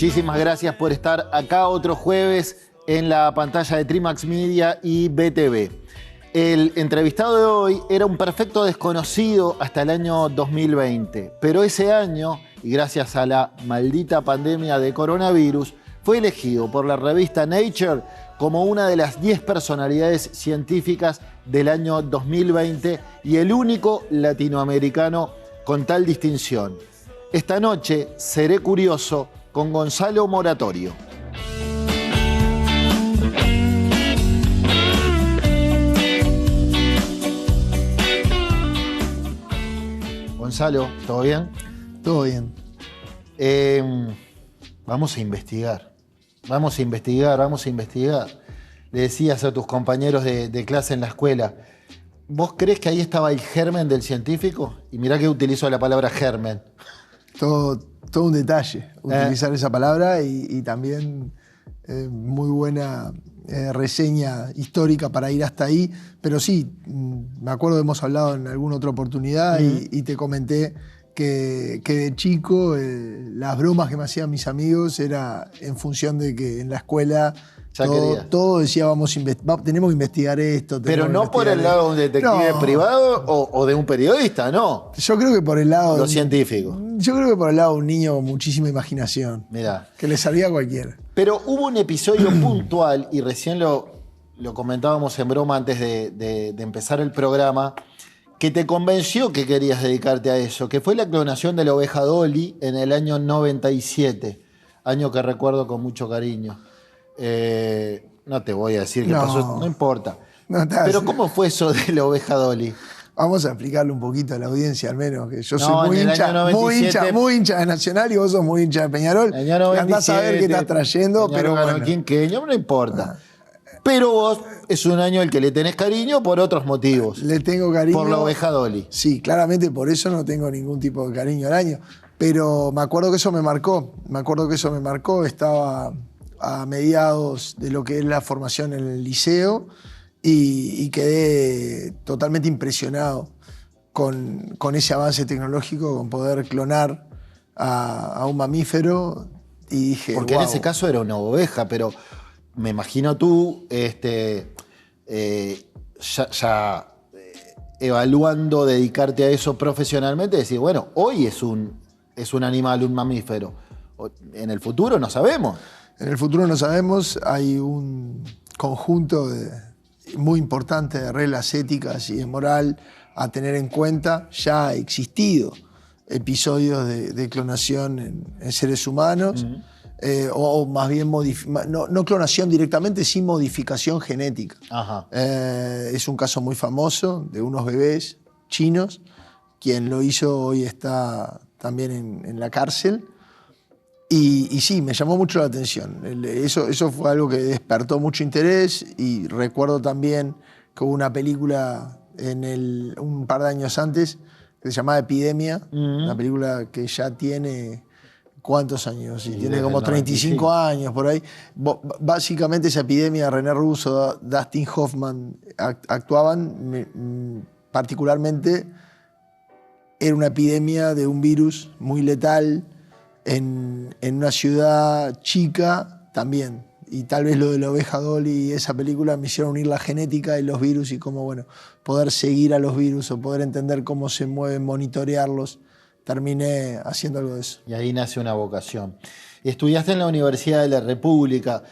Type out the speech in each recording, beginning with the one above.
Muchísimas gracias por estar acá otro jueves en la pantalla de Trimax Media y BTV. El entrevistado de hoy era un perfecto desconocido hasta el año 2020, pero ese año, y gracias a la maldita pandemia de coronavirus, fue elegido por la revista Nature como una de las 10 personalidades científicas del año 2020 y el único latinoamericano con tal distinción. Esta noche seré curioso con Gonzalo Moratorio. Gonzalo, ¿todo bien? Todo bien. Vamos a investigar. Le decías a tus compañeros de clase en la escuela, ¿vos crees que ahí estaba el germen del científico? Y mirá que utilizo la palabra germen. Todo un detalle utilizar esa palabra y también muy buena reseña histórica para ir hasta ahí. Pero sí, me acuerdo que hemos hablado en alguna otra oportunidad y te comenté que de chico las bromas que me hacían mis amigos era en función de que en la escuela todo decía tenemos que investigar esto. Pero no por el lado de un detective privado o de un periodista, no. Yo creo que por el lado de los científicos. Yo creo que por el lado de un niño con muchísima imaginación. Mirá. Que le salía a cualquiera. Pero hubo un episodio puntual, y recién lo comentábamos en broma antes de empezar el programa, que te convenció que querías dedicarte a eso, que fue la clonación de la oveja Dolly en el año 97, año que recuerdo con mucho cariño. No te voy a decir qué pasó, no importa. Pero ¿cómo fue eso de la oveja Dolly? Vamos a explicarle un poquito a la audiencia, al menos, que yo soy muy hincha de Nacional y vos sos muy hincha de Peñarol. Andás a ver qué estás trayendo, pero bueno. Quinqueño, no importa. Pero vos es un año al que le tenés cariño por otros motivos. Le tengo cariño. Por la oveja Dolly. Sí, claramente por eso no tengo ningún tipo de cariño al año. Pero me acuerdo que eso me marcó. Estaba a mediados de lo que es la formación en el liceo y quedé totalmente impresionado con ese avance tecnológico, con poder clonar a un mamífero. Y dije, porque en ese caso era una oveja, pero me imagino tú evaluando dedicarte a eso profesionalmente, decir, bueno, hoy es un animal, un mamífero. En el futuro no sabemos. En el futuro no sabemos, hay un conjunto muy importante de reglas éticas y de moral a tener en cuenta. Ya ha existido episodios de clonación en seres humanos, o más bien no clonación directamente, sí modificación genética. Es un caso muy famoso de unos bebés chinos. Quien lo hizo hoy está también en la cárcel. Y sí, me llamó mucho la atención. Eso fue algo que despertó mucho interés y recuerdo también que hubo una película un par de años antes que se llamaba Epidemia, una película que ya tiene ¿cuántos años? Sí, tiene como 35 años por ahí. Básicamente esa epidemia, René Russo, Dustin Hoffman actuaban, particularmente era una epidemia de un virus muy letal en una ciudad chica también. Y tal vez lo de la oveja Dolly y esa película me hicieron unir la genética y los virus y cómo, bueno, poder seguir a los virus o poder entender cómo se mueven, monitorearlos. Terminé haciendo algo de eso. Y ahí nace una vocación. Estudiaste en la Universidad de la República.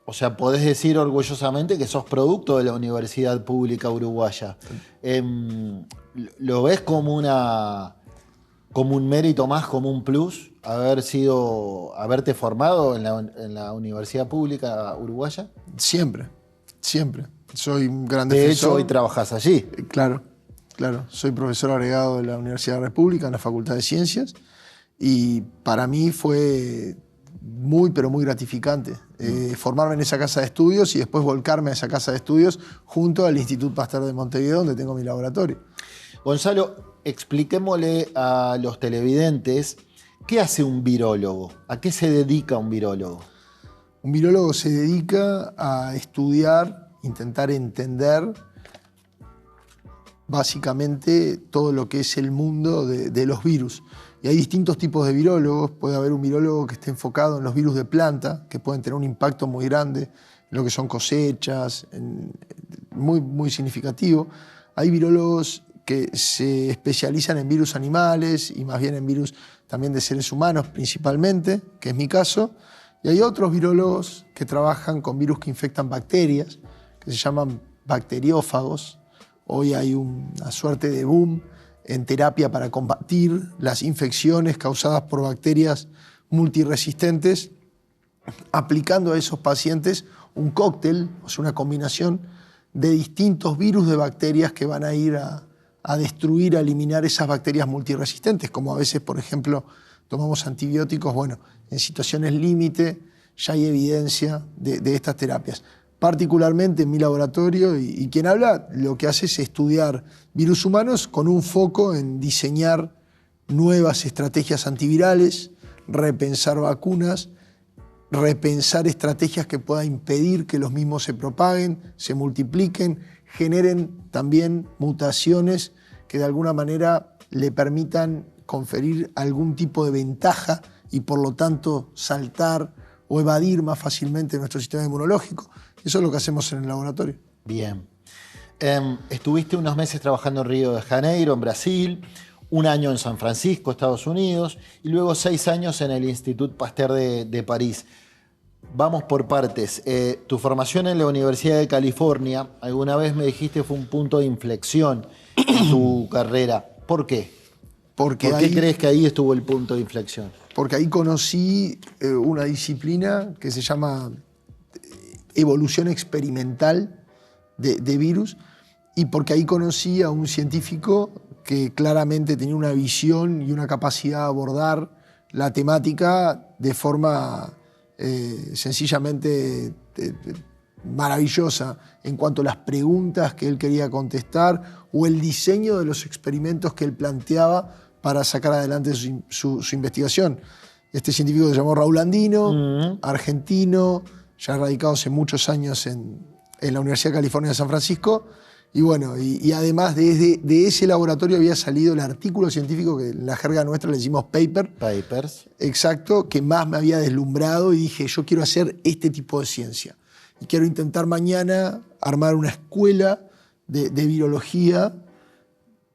O sea, podés decir orgullosamente que sos producto de la Universidad Pública Uruguaya. ¿Lo ves como un mérito más, como un plus, haberte formado en la Universidad Pública Uruguaya? Siempre. Soy un gran defensor. De hecho, hoy trabajás allí. Claro. Soy profesor agregado de la Universidad de la República en la Facultad de Ciencias y para mí fue muy, pero muy gratificante formarme en esa casa de estudios y después volcarme a esa casa de estudios junto al Instituto Pasteur de Montevideo, donde tengo mi laboratorio. Gonzalo, expliquémosle a los televidentes qué hace un virólogo, a qué se dedica un virólogo. Un virólogo se dedica a estudiar, intentar entender básicamente todo lo que es el mundo de los virus. Y hay distintos tipos de virólogos. Puede haber un virólogo que esté enfocado en los virus de planta, que pueden tener un impacto muy grande en lo que son cosechas, muy significativo. Hay virólogos que se especializan en virus animales y más bien en virus también de seres humanos principalmente, que es mi caso. Y hay otros virólogos que trabajan con virus que infectan bacterias, que se llaman bacteriófagos. Hoy hay una suerte de boom en terapia para combatir las infecciones causadas por bacterias multiresistentes, aplicando a esos pacientes un cóctel, o sea, una combinación de distintos virus de bacterias que van a ir a destruir, a eliminar esas bacterias multiresistentes, como a veces, por ejemplo, tomamos antibióticos. Bueno, en situaciones límite ya hay evidencia de estas terapias. Particularmente en mi laboratorio, y quien habla lo que hace es estudiar virus humanos con un foco en diseñar nuevas estrategias antivirales, repensar vacunas, repensar estrategias que puedan impedir que los mismos se propaguen, se multipliquen, generen también mutaciones que de alguna manera le permitan conferir algún tipo de ventaja y por lo tanto saltar o evadir más fácilmente nuestro sistema inmunológico. Eso es lo que hacemos en el laboratorio. Bien. Estuviste unos meses trabajando en Río de Janeiro, en Brasil, un año en San Francisco, Estados Unidos, y luego 6 años en el Institut Pasteur de París. Vamos por partes. Tu formación en la Universidad de California, alguna vez me dijiste, fue un punto de inflexión en tu carrera. ¿Por qué? ¿Por qué crees que ahí estuvo el punto de inflexión? Porque ahí conocí una disciplina que se llama evolución experimental de virus, y porque ahí conocí a un científico que claramente tenía una visión y una capacidad de abordar la temática de forma sencillamente maravillosa en cuanto a las preguntas que él quería contestar o el diseño de los experimentos que él planteaba para sacar adelante su investigación. Este científico se llamó Raúl Andino, argentino, ya radicado hace muchos años en la Universidad de California de San Francisco. Y bueno, y además de ese laboratorio había salido el artículo científico que en la jerga nuestra le decimos paper. Papers. Exacto, que más me había deslumbrado y dije, yo quiero hacer este tipo de ciencia. Y quiero intentar mañana armar una escuela de virología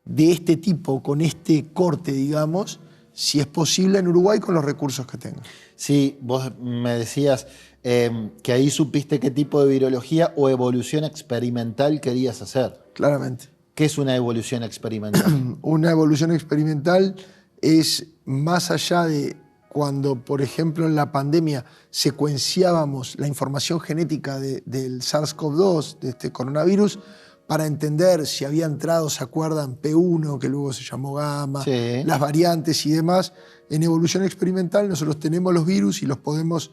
de este tipo, con este corte, digamos, si es posible en Uruguay con los recursos que tengo. Sí, vos me decías que ahí supiste qué tipo de virología o evolución experimental querías hacer. Claramente. ¿Qué es una evolución experimental? Una evolución experimental es más allá de cuando, por ejemplo, en la pandemia secuenciábamos la información genética del SARS-CoV-2, de este coronavirus, para entender si había entrado, ¿se acuerdan? P1, que luego se llamó gamma, sí, las variantes y demás. En evolución experimental nosotros tenemos los virus y los podemos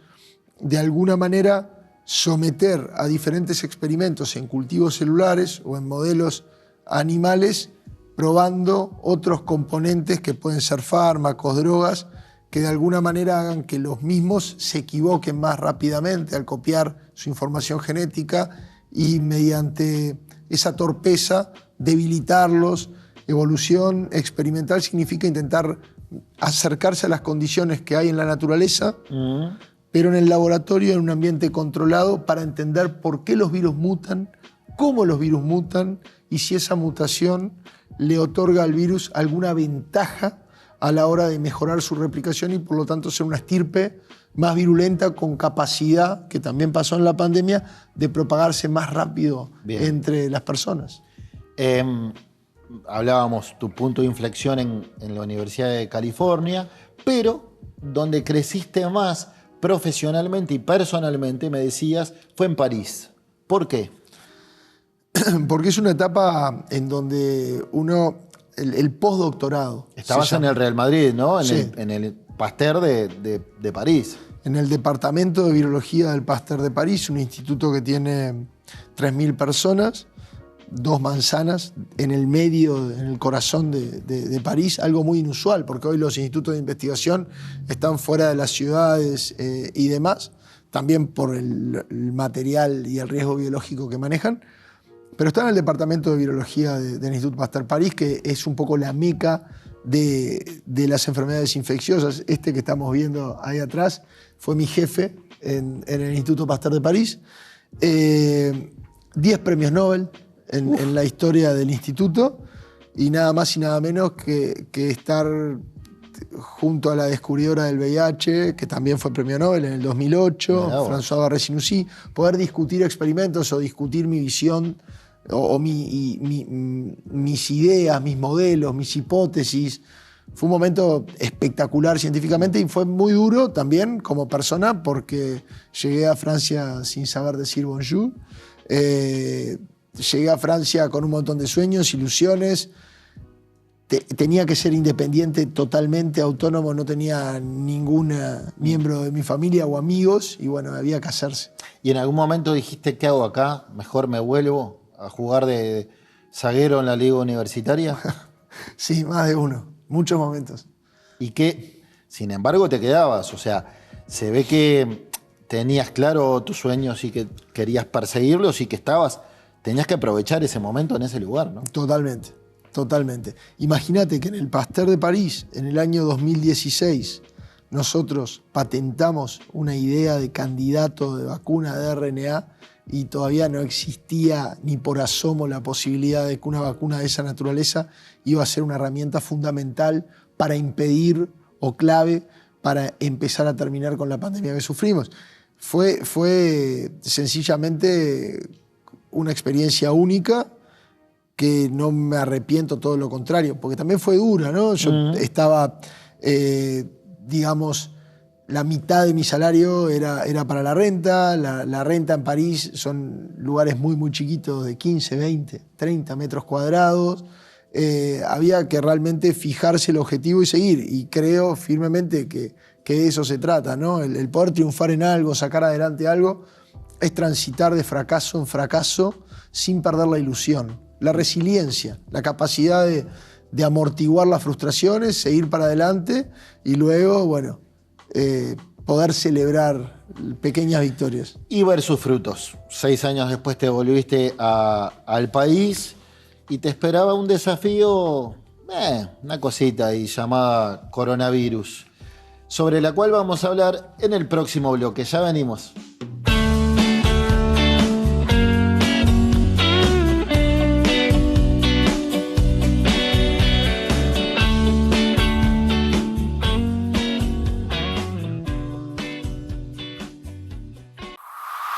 de alguna manera someter a diferentes experimentos en cultivos celulares o en modelos animales, probando otros componentes que pueden ser fármacos, drogas, que de alguna manera hagan que los mismos se equivoquen más rápidamente al copiar su información genética y mediante esa torpeza debilitarlos. Evolución experimental significa intentar acercarse a las condiciones que hay en la naturaleza, pero en el laboratorio, en un ambiente controlado, para entender por qué los virus mutan, cómo los virus mutan y si esa mutación le otorga al virus alguna ventaja a la hora de mejorar su replicación y por lo tanto ser una estirpe más virulenta con capacidad, que también pasó en la pandemia, de propagarse más rápido entre las personas. Hablábamos tu punto de inflexión en la Universidad de California, pero donde creciste más profesionalmente y personalmente, me decías, fue en París. ¿Por qué? Porque es una etapa en donde uno, el postdoctorado. Estabas en el Real Madrid, ¿no? Sí. En el Pasteur de París. En el Departamento de Virología del Pasteur de París, un instituto que tiene 3.000 personas, 2 manzanas, en el medio, en el corazón de París, algo muy inusual, porque hoy los institutos de investigación están fuera de las ciudades y demás, también por el material y el riesgo biológico que manejan. pero está en el departamento de virología del Instituto Pasteur París, que es un poco la meca de las enfermedades infecciosas. Este que estamos viendo ahí atrás fue mi jefe en el Instituto Pasteur de París. 10 premios Nobel en la historia del instituto, y nada más y nada menos que estar junto a la descubridora del VIH, que también fue premio Nobel en el 2008, François Barré-Sinoussi, poder discutir experimentos o discutir mi visión o mis ideas, mis modelos, mis hipótesis. Fue un momento espectacular científicamente y fue muy duro también como persona, porque llegué a Francia sin saber decir bonjour. Llegué a Francia con un montón de sueños, ilusiones. Tenía que ser independiente, totalmente autónomo, no tenía ningún miembro de mi familia o amigos, y bueno, había que hacerse. ¿Y en algún momento dijiste, qué hago acá? ¿Mejor me vuelvo a jugar de zaguero en la liga universitaria? Sí, más de uno, muchos momentos. Y que, sin embargo, te quedabas, o sea, se ve que tenías claro tus sueños y que querías perseguirlos y que tenías que aprovechar ese momento en ese lugar, ¿no? Totalmente. Totalmente. Imagínate que en el Pasteur de París, en el año 2016, nosotros patentamos una idea de candidato de vacuna de RNA y todavía no existía ni por asomo la posibilidad de que una vacuna de esa naturaleza iba a ser una herramienta fundamental para impedir o clave para empezar a terminar con la pandemia que sufrimos. Fue sencillamente una experiencia única, que no me arrepiento, todo lo contrario, porque también fue dura, ¿no? Yo estaba, digamos, la mitad de mi salario era para la renta. La renta en París son lugares muy, muy chiquitos, de 15, 20, 30 metros cuadrados. Había que realmente fijarse el objetivo y seguir, y creo firmemente que de eso se trata, ¿no? El poder triunfar en algo, sacar adelante algo, es transitar de fracaso en fracaso sin perder la ilusión. La resiliencia, la capacidad de amortiguar las frustraciones, seguir para adelante y luego, bueno, poder celebrar pequeñas victorias. Y ver sus frutos. 6 años después te volviste al país y te esperaba un desafío, una cosita ahí llamada coronavirus, sobre la cual vamos a hablar en el próximo bloque. Ya venimos.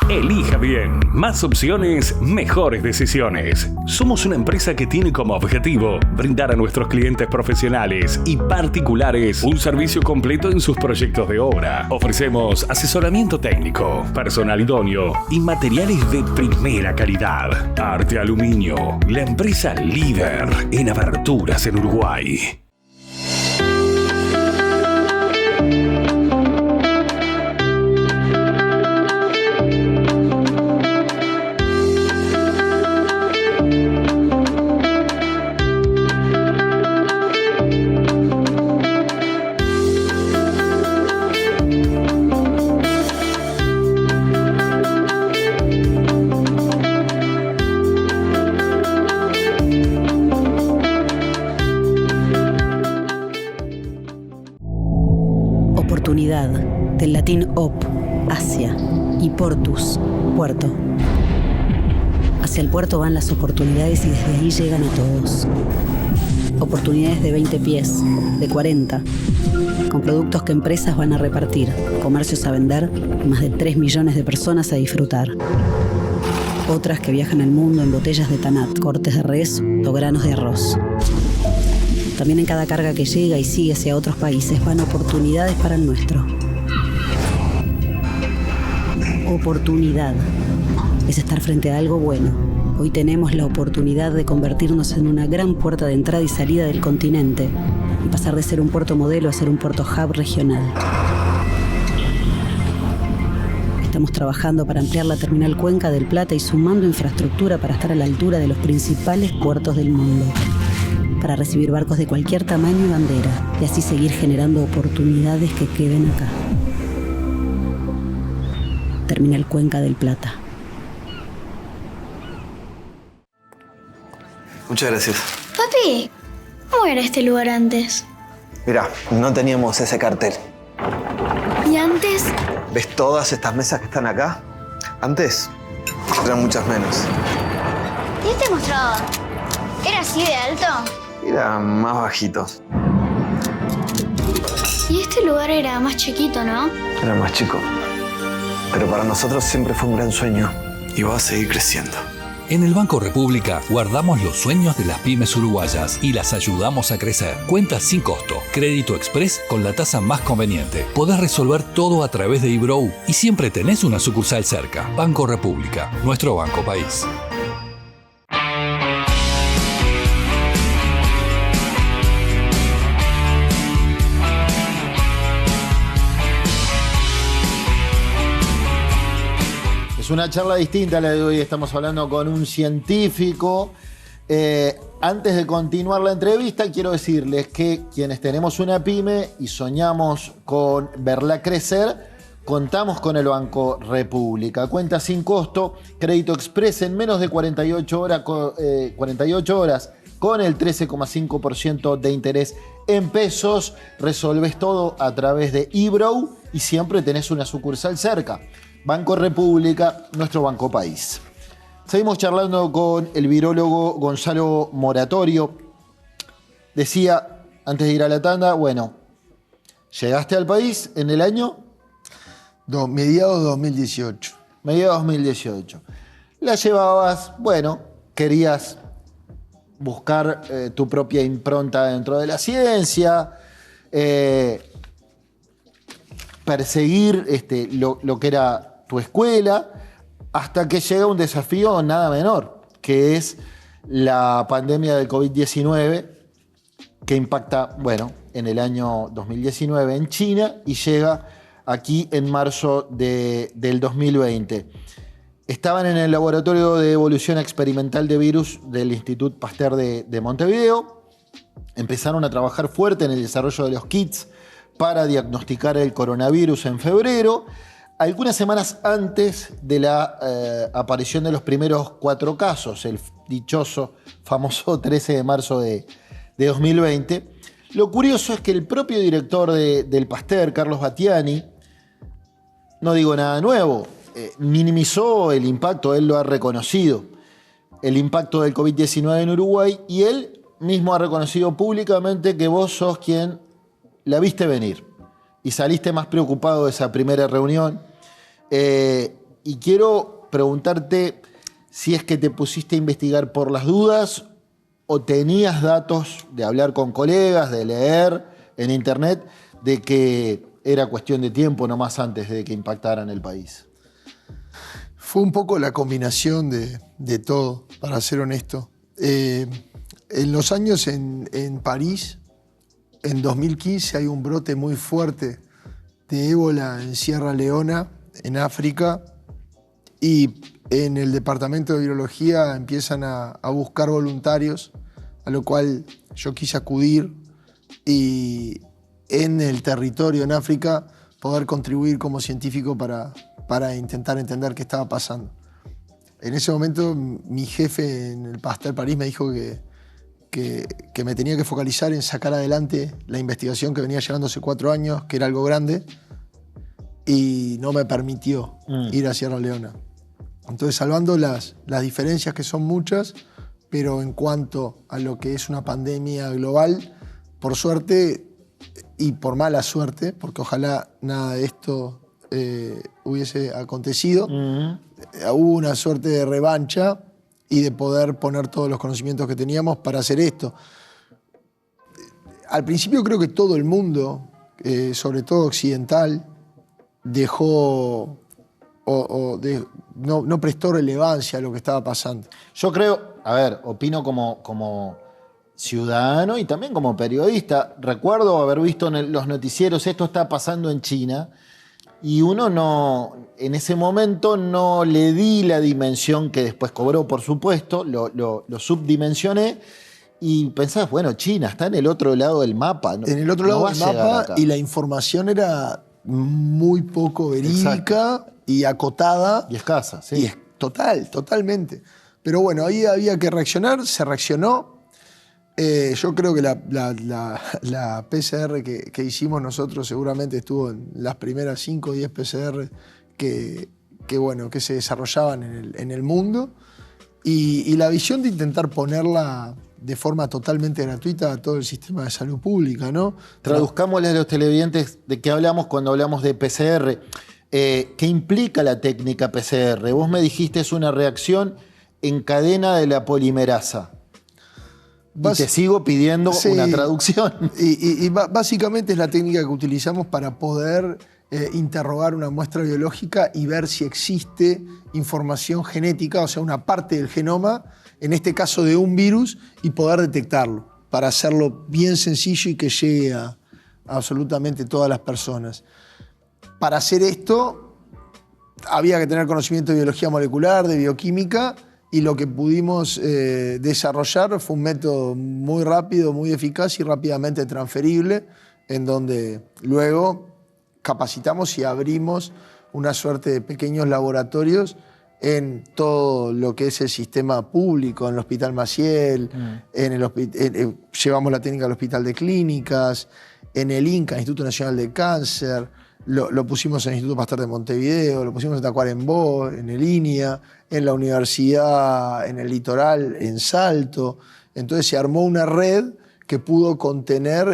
Elija bien. Más opciones, mejores decisiones. Somos una empresa que tiene como objetivo brindar a nuestros clientes profesionales y particulares un servicio completo en sus proyectos de obra. Ofrecemos asesoramiento técnico, personal idóneo y materiales de primera calidad. Arte Aluminio, la empresa líder en aberturas en Uruguay. Oportunidad, del latín op, hacia, y portus, puerto. Hacia el puerto van las oportunidades y desde ahí llegan a todos. Oportunidades de 20 pies, de 40, con productos que empresas van a repartir, comercios a vender y más de 3 millones de personas a disfrutar. Otras que viajan al mundo en botellas de tanat, cortes de res o granos de arroz. También en cada carga que llega y sigue hacia otros países van oportunidades para el nuestro. Oportunidad es estar frente a algo bueno. Hoy tenemos la oportunidad de convertirnos en una gran puerta de entrada y salida del continente y pasar de ser un puerto modelo a ser un puerto hub regional. Estamos trabajando para ampliar la terminal Cuenca del Plata y sumando infraestructura para estar a la altura de los principales puertos del mundo, para recibir barcos de cualquier tamaño y bandera, y así seguir generando oportunidades que queden acá. Terminal Cuenca del Plata. Muchas gracias. Papi, ¿cómo era este lugar antes? Mirá, no teníamos ese cartel. ¿Y antes? ¿Ves todas estas mesas que están acá? Antes eran muchas menos. ¿Y este mostrador? ¿Era así de alto? Eran más bajitos. Y este lugar era más chiquito, ¿no? Era más chico. Pero para nosotros siempre fue un gran sueño. Y va a seguir creciendo. En el Banco República guardamos los sueños de las pymes uruguayas y las ayudamos a crecer. Cuentas sin costo, crédito express con la tasa más conveniente. Podés resolver todo a través de eBrow y siempre tenés una sucursal cerca. Banco República, nuestro banco país. Es una charla distinta a la de hoy, estamos hablando con un científico. Antes de continuar la entrevista, quiero decirles que quienes tenemos una pyme y soñamos con verla crecer, contamos con el Banco República. Cuenta sin costo, crédito express en menos de 48 horas con el 13,5% de interés en pesos. Resolves todo a través de eBrow y siempre tenés una sucursal cerca. Banco República, nuestro banco país. Seguimos charlando con el virólogo Gonzalo Moratorio. Decía, antes de ir a la tanda, bueno, llegaste al país en el año... Mediados de 2018. Mediados de 2018. La llevabas, bueno, querías buscar tu propia impronta dentro de la ciencia, perseguir lo que era tu escuela, hasta que llega un desafío nada menor, que es la pandemia del COVID-19, que impacta, bueno, en el año 2019 en China y llega aquí en marzo del 2020. Estaban en el Laboratorio de Evolución Experimental de Virus del Instituto Pasteur de Montevideo. Empezaron a trabajar fuerte en el desarrollo de los kits para diagnosticar el coronavirus en febrero. Algunas semanas antes de la aparición de los primeros 4 casos, el dichoso, famoso 13 de marzo de 2020. Lo curioso es que el propio director del Pasteur, Carlos Battiani, no digo nada nuevo, minimizó el impacto, él lo ha reconocido, el impacto del COVID-19 en Uruguay, y él mismo ha reconocido públicamente que vos sos quien la viste venir y saliste más preocupado de esa primera reunión. Y quiero preguntarte si es que te pusiste a investigar por las dudas o tenías datos de hablar con colegas, de leer en internet, de que era cuestión de tiempo nomás antes de que impactaran el país. Fue un poco la combinación de todo, para ser honesto. En los años en París, en 2015 hay un brote muy fuerte de ébola en Sierra Leona, en África, y en el departamento de virología empiezan a buscar voluntarios, a lo cual yo quise acudir y en el territorio en África poder contribuir como científico para intentar entender qué estaba pasando. En ese momento mi jefe en el Pasteur París me dijo que me tenía que focalizar en sacar adelante la investigación que venía llevando hace 4 años, que era algo grande, y no me permitió ir a Sierra Leona. Entonces, salvando las diferencias, que son muchas, pero en cuanto a lo que es una pandemia global, por suerte y por mala suerte, porque ojalá nada de esto hubiese acontecido, hubo una suerte de revancha y de poder poner todos los conocimientos que teníamos para hacer esto. Al principio creo que todo el mundo, sobre todo occidental, dejó no prestó relevancia a lo que estaba pasando. Yo creo, opino como ciudadano y también como periodista. Recuerdo haber visto en los noticieros, esto está pasando en China, y uno en ese momento no le di la dimensión que después cobró, por supuesto, lo subdimensioné, y pensás, bueno, China está en el otro lado del mapa. En el otro lado del mapa, y la información era muy poco verídica. Exacto. Y acotada. Y escasa, sí. Y totalmente. Pero bueno, ahí había que reaccionar, se reaccionó. Yo creo que la PCR que hicimos nosotros seguramente estuvo en las primeras 5 o 10 PCR que se desarrollaban en el mundo. Y la visión de intentar ponerla de forma totalmente gratuita a todo el sistema de salud pública, ¿no? Traduzcámosle a los televidentes de qué hablamos cuando hablamos de PCR. ¿Qué implica la técnica PCR? Vos me dijiste es una reacción en cadena de la polimerasa. Y te sigo pidiendo una traducción. Y básicamente es la técnica que utilizamos para poder interrogar una muestra biológica y ver si existe información genética, o sea, una parte del genoma, en este caso de un virus, y poder detectarlo, para hacerlo bien sencillo y que llegue a absolutamente todas las personas. Para hacer esto había que tener conocimiento de biología molecular, de bioquímica, y lo que pudimos desarrollar fue un método muy rápido, muy eficaz y rápidamente transferible, en donde luego capacitamos y abrimos una suerte de pequeños laboratorios en todo lo que es el sistema público, en el Hospital Maciel, llevamos la técnica al Hospital de Clínicas, en el INCA, Instituto Nacional de Cáncer, lo pusimos en el Instituto Pasteur de Montevideo, lo pusimos en Tacuarembó, en el INIA, en la universidad, en el litoral, en Salto. Entonces se armó una red que pudo contener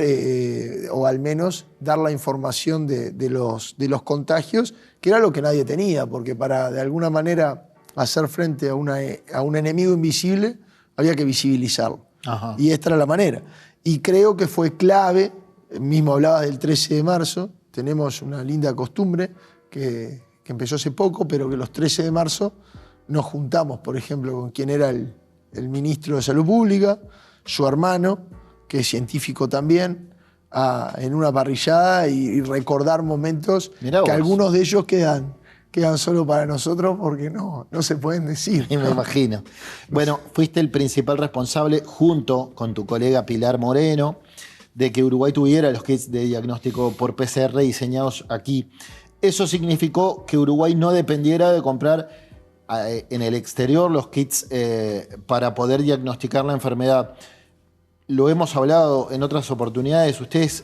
o al menos dar la información de los contagios, que era lo que nadie tenía, porque para de alguna manera hacer frente a un enemigo invisible había que visibilizarlo. Ajá. Y esta era la manera. Y creo que fue clave, mismo hablabas del 13 de marzo, tenemos una linda costumbre que empezó hace poco, pero que los 13 de marzo nos juntamos, por ejemplo, con quien era el ministro de Salud Pública, su hermano, que es científico también, en una parrillada y recordar momentos que algunos de ellos quedan solo para nosotros porque no se pueden decir. Me imagino. Bueno, fuiste el principal responsable, junto con tu colega Pilar Moreno, de que Uruguay tuviera los kits de diagnóstico por PCR diseñados aquí. Eso significó que Uruguay no dependiera de comprar en el exterior los kits para poder diagnosticar la enfermedad. Lo hemos hablado en otras oportunidades. Ustedes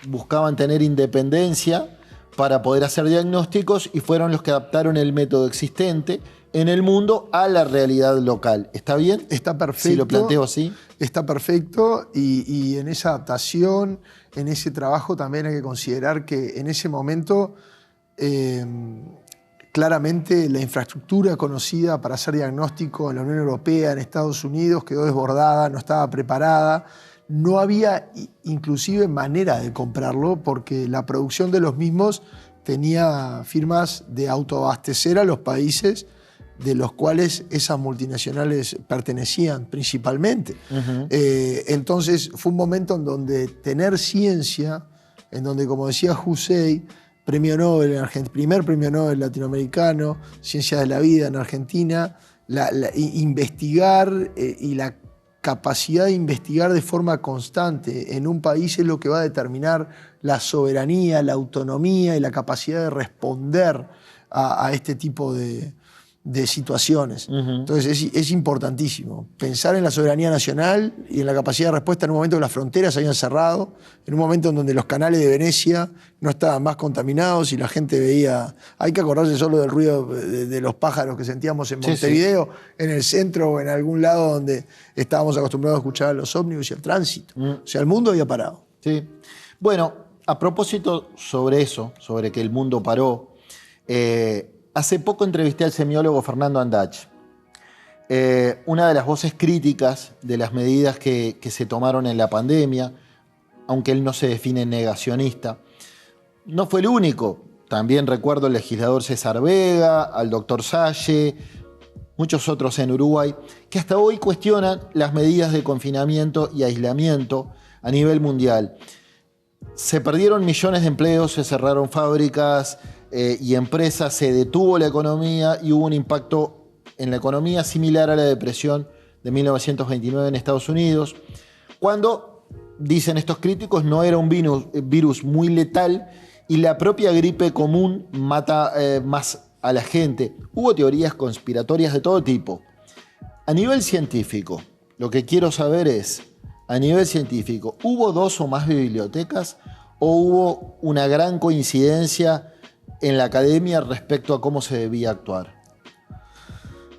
buscaban tener independencia para poder hacer diagnósticos y fueron los que adaptaron el método existente en el mundo a la realidad local. ¿Está bien? Está perfecto. Si lo planteo así. Está perfecto y en esa adaptación, en ese trabajo también hay que considerar que en ese momento claramente la infraestructura conocida para hacer diagnóstico en la Unión Europea, en Estados Unidos, quedó desbordada, no estaba preparada. No había inclusive manera de comprarlo porque la producción de los mismos tenía firmas de autoabastecer a los países de los cuales esas multinacionales pertenecían principalmente. Uh-huh. Entonces fue un momento en donde tener ciencia, en donde, como decía Hussein, premio Nobel primer premio Nobel latinoamericano, Ciencias de la Vida en Argentina, investigar y la capacidad de investigar de forma constante en un país es lo que va a determinar la soberanía, la autonomía y la capacidad de responder a este tipo de situaciones. Uh-huh. Entonces es importantísimo pensar en la soberanía nacional y en la capacidad de respuesta en un momento que las fronteras se habían cerrado, en un momento en donde los canales de Venecia no estaban más contaminados y la gente veía... Hay que acordarse solo del ruido de los pájaros que sentíamos en Montevideo, sí. En el centro o en algún lado donde estábamos acostumbrados a escuchar a los ómnibus y el tránsito. O sea, el mundo había parado. Sí. Bueno, a propósito sobre eso, sobre que el mundo paró, hace poco entrevisté al semiólogo Fernando Andach. Una de las voces críticas de las medidas que se tomaron en la pandemia, aunque él no se define negacionista, no fue el único. También recuerdo al legislador César Vega, al doctor Salle, muchos otros en Uruguay, que hasta hoy cuestionan las medidas de confinamiento y aislamiento a nivel mundial. Se perdieron millones de empleos, se cerraron fábricas y empresas, se detuvo la economía y hubo un impacto en la economía similar a la depresión de 1929 en Estados Unidos, cuando, dicen estos críticos, no era un virus muy letal y la propia gripe común mata más a la gente. Hubo teorías conspiratorias de todo tipo. A nivel científico, lo que quiero saber es, a nivel científico, ¿hubo 2 o más bibliotecas o hubo una gran coincidencia en la academia respecto a cómo se debía actuar?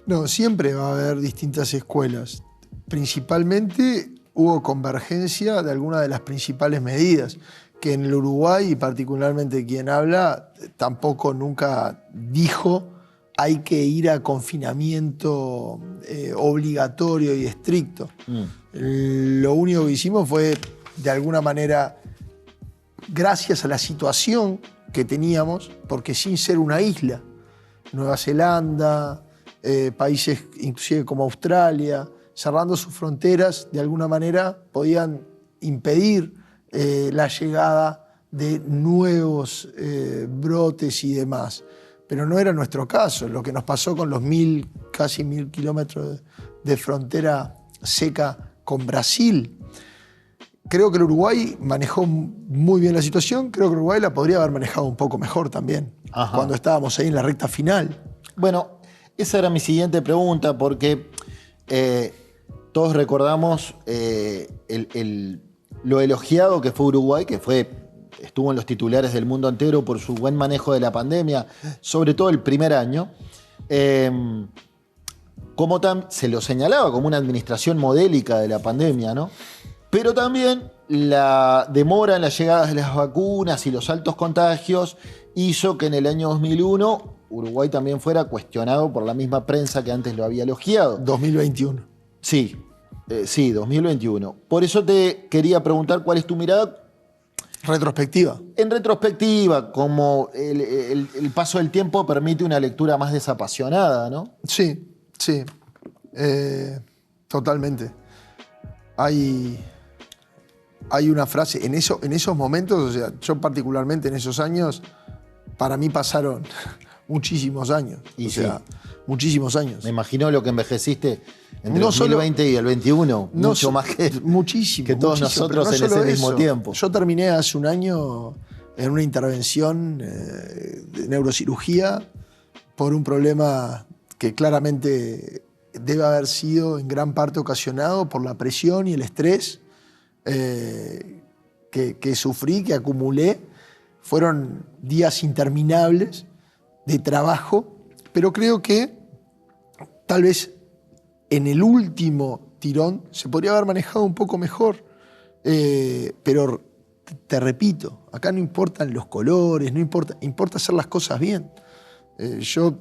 No, siempre va a haber distintas escuelas. Principalmente hubo convergencia de algunas de las principales medidas, que en el Uruguay, y particularmente quien habla, tampoco nunca dijo hay que ir a confinamiento obligatorio y estricto. Lo único que hicimos fue, de alguna manera, gracias a la situación que teníamos, porque sin ser una isla, Nueva Zelanda, países inclusive como Australia, cerrando sus fronteras, de alguna manera podían impedir la llegada de nuevos brotes y demás. Pero no era nuestro caso. Lo que nos pasó con los casi 1000 kilómetros de frontera seca con Brasil. Creo que el Uruguay manejó muy bien la situación. Creo que el Uruguay la podría haber manejado un poco mejor también, cuando estábamos ahí en la recta final. Bueno, esa era mi siguiente pregunta, porque todos recordamos lo elogiado que fue Uruguay, que estuvo en los titulares del mundo entero por su buen manejo de la pandemia, sobre todo el primer año. Como se lo señalaba como una administración modélica de la pandemia, ¿no? Pero también la demora en la llegada de las vacunas y los altos contagios hizo que en el año 2001 Uruguay también fuera cuestionado por la misma prensa que antes lo había elogiado. 2021. Sí, 2021. Por eso te quería preguntar cuál es tu mirada. Retrospectiva. En retrospectiva, como el paso del tiempo permite una lectura más desapasionada, ¿no? Sí. Totalmente. Hay una frase, en esos momentos, o sea, yo particularmente en esos años, para mí pasaron muchísimos años. Muchísimos años. Me imagino lo que envejeciste entre el 2020 y el 21, mucho más que todos nosotros en ese mismo tiempo. Yo terminé hace un año en una intervención de neurocirugía por un problema que claramente debe haber sido en gran parte ocasionado por la presión y el estrés que sufrí, que acumulé. Fueron días interminables de trabajo, pero creo que tal vez en el último tirón se podría haber manejado un poco mejor. Pero te repito, acá no importan los colores, importa hacer las cosas bien. Yo